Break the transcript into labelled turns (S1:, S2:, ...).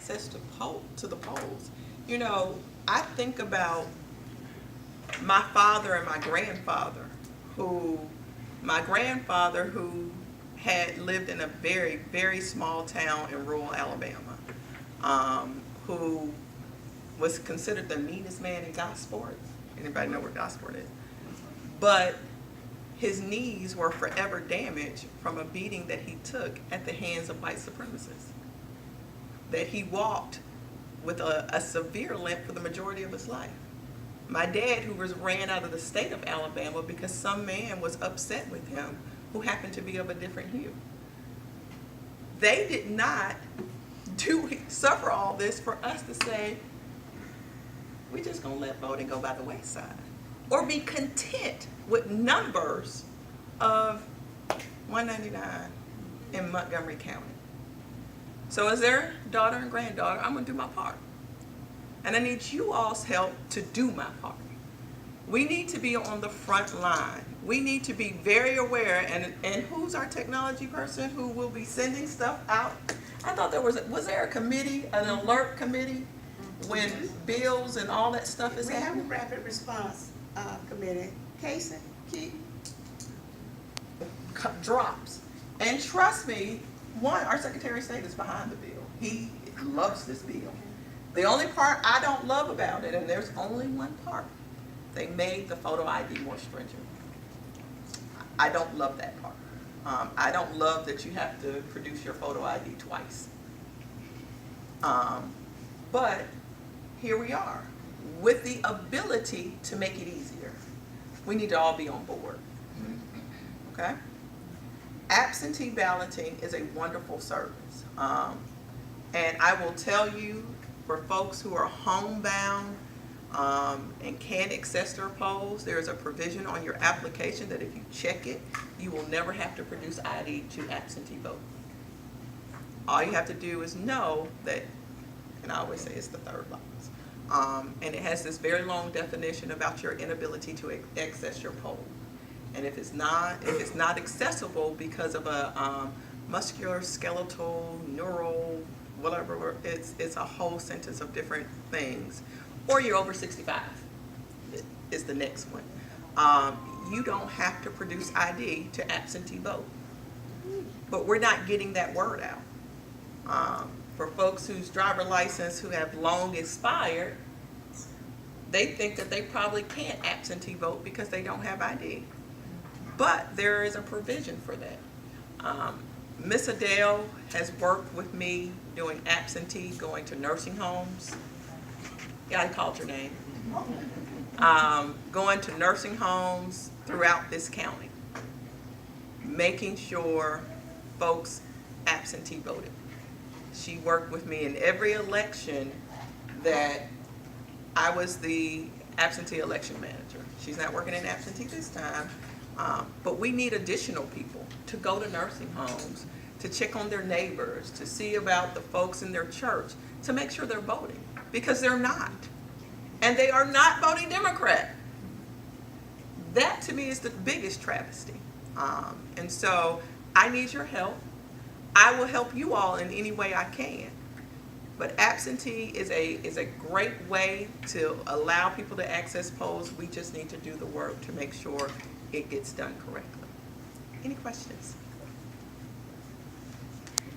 S1: access to the polls. You know, I think about my father and my grandfather, my grandfather who had lived in a very, very small town in rural Alabama, who was considered the meanest man in Gosport. Anybody know where Gosport is? But his knees were forever damaged from a beating that he took at the hands of white supremacists. That he walked with a severe limp for the majority of his life. My dad, who was ran out of the state of Alabama because some man was upset with him who happened to be of a different hue. They did not suffer all this for us to say, we're just going to let voting go by the wayside. Or be content with numbers of 199 in Montgomery County. So as their daughter and granddaughter, I'm going to do my part. And I need you all's help to do my part. We need to be on the front line. We need to be very aware. And who's our technology person who will be sending stuff out? I thought was there a committee, an alert committee, when bills and all that stuff is happening?
S2: We have a rapid response committee. Casey, Keith.
S1: Drops. And trust me, our Secretary of State is behind the bill. He loves this bill. The only part I don't love about it, and there's only one part, they made the photo ID more stringent. I don't love that part. I don't love that you have to produce your photo ID twice. But here we are, with the ability to make it easier. We need to all be on board. Okay? Absentee balloting is a wonderful service. And I will tell you, for folks who are homebound and can't access their polls, there is a provision on your application that if you check it, you will never have to produce ID to absentee vote. All you have to do is know that, and I always say it's the third box. And it has this very long definition about your inability to access your poll. And if it's not accessible because of a muscular, skeletal, neural, whatever, it's a whole sentence of different things. Or you're over 65 is the next one. You don't have to produce ID to absentee vote. But we're not getting that word out. For folks whose driver license who have long expired, they think that they probably can't absentee vote because they don't have ID. But there is a provision for that. Miss Adele has worked with me doing absentee, going to nursing homes. Yeah, I called your name. Going to nursing homes throughout this county, making sure folks absentee voted. She worked with me in every election that I was the absentee election manager. She's not working in absentee this time, but we need additional people to go to nursing homes, to check on their neighbors, to see about the folks in their church, to make sure they're voting, because they're not. And they are not voting Democrat. That to me is the biggest travesty. And so I need your help. I will help you all in any way I can. But absentee is a great way to allow people to access polls. We just need to do the work to make sure it gets done correctly. Any questions?